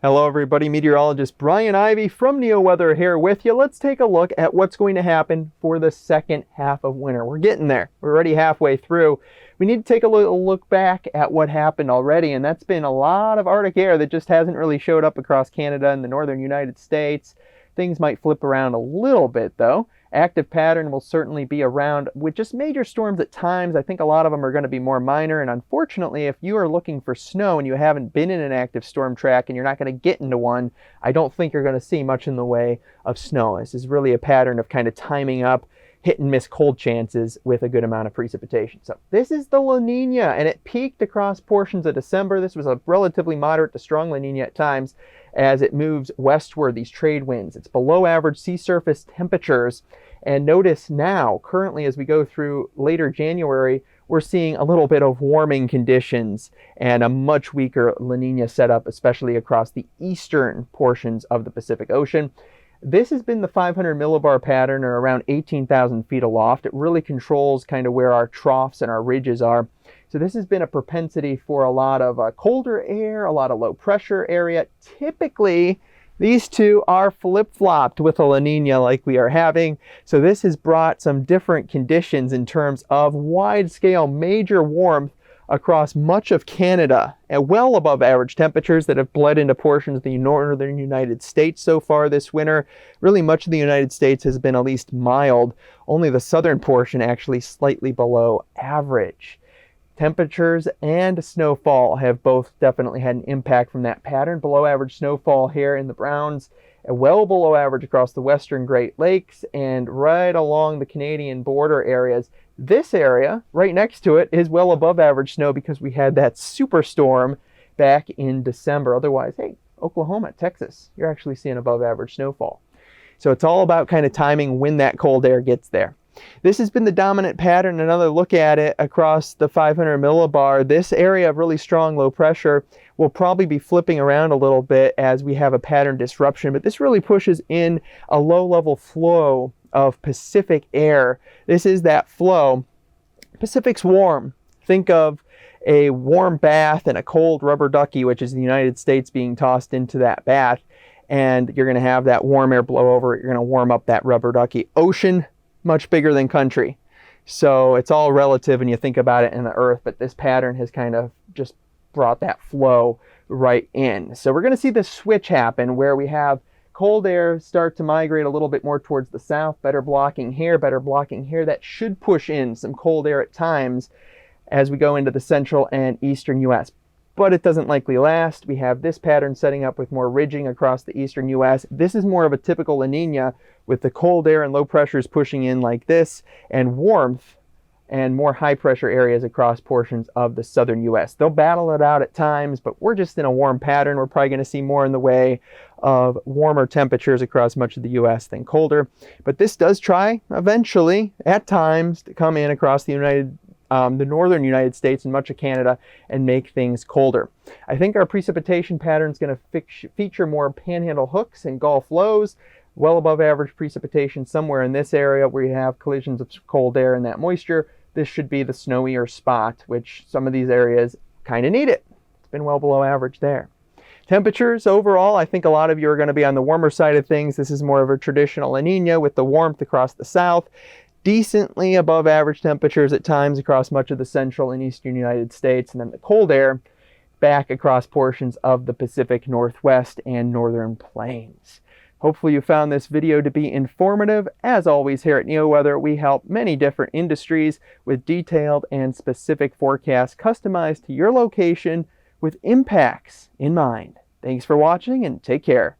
Hello everybody, meteorologist Brian Ivy from NeoWeather here with you. Let's take a look at what's going to happen for the second half of winter. We're getting there. We're already halfway through. We need to take a little look back at what happened already, and that's been a lot of Arctic air that just hasn't really showed up across Canada and the northern United States. Things might flip around a little bit though. Active pattern will certainly be around with just major storms at times. I think a lot of them are going to be more minor, and unfortunately if you are looking for snow and you haven't been in an active storm track and you're not going to get into one, I don't think you're going to see much in the way of snow. This is really a pattern of kind of timing up hit and miss cold chances with a good amount of precipitation. So this is the La Nina, and it peaked across portions of December. This was a relatively moderate to strong La Nina at times as it moves westward, these trade winds. It's below average sea surface temperatures. And notice now, currently as we go through later January, we're seeing a little bit of warming conditions and a much weaker La Nina setup, especially across the eastern portions of the Pacific Ocean. This has been the 500 millibar pattern, or around 18,000 feet aloft. It really controls kind of where our troughs and our ridges are. So this has been a propensity for a lot of colder air, a lot of low pressure area. Typically, these two are flip-flopped with a La Nina like we are having. So this has brought some different conditions in terms of wide-scale major warmth across much of Canada and well above average temperatures that have bled into portions of the northern United States so far this winter. Really much of the United States has been at least mild. Only the southern portion actually slightly below average. Temperatures and snowfall have both definitely had an impact from that pattern. Below average snowfall here in the Browns, and well below average across the western Great Lakes and right along the Canadian border areas. This area right next to it is well above average snow because we had that superstorm back in December. Otherwise, hey, Oklahoma, Texas, you're actually seeing above average snowfall. So it's all about kind of timing when that cold air gets there. This has been the dominant pattern. Another look at it across the 500 millibar. This area of really strong low pressure will probably be flipping around a little bit as we have a pattern disruption, but this really pushes in a low level flow of Pacific air. This is that flow. Pacific's warm. Think of a warm bath and a cold rubber ducky, which is the United States being tossed into that bath, and you're going to have that warm air blow over it. You're going to warm up that rubber ducky. Ocean, much bigger than country. So it's all relative when you think about it in the earth, but this pattern has kind of just brought that flow right in. So we're going to see this switch happen where we have cold air start to migrate a little bit more towards the south, better blocking here, better blocking here. That should push in some cold air at times as we go into the central and eastern U.S. But it doesn't likely last. We have this pattern setting up with more ridging across the eastern U.S. This is more of a typical La Nina with the cold air and low pressures pushing in like this, and warmth and more high pressure areas across portions of the southern U.S. They'll battle it out at times, but we're just in a warm pattern. We're probably going to see more in the way of warmer temperatures across much of the U.S. than colder. But this does try eventually at times to come in across the northern United States and much of Canada and make things colder. I think our precipitation pattern is going to feature more panhandle hooks and Gulf lows, well above average precipitation somewhere in this area where you have collisions of cold air and that moisture. This should be the snowier spot, which some of these areas kind of need it. It's been well below average there. Temperatures overall, I think a lot of you are going to be on the warmer side of things. This is more of a traditional La Nina with the warmth across the south. Decently above average temperatures at times across much of the central and eastern United States, and then the cold air back across portions of the Pacific Northwest and northern plains. Hopefully you found this video to be informative. As always, here at NeoWeather, we help many different industries with detailed and specific forecasts customized to your location with impacts in mind. Thanks for watching and take care.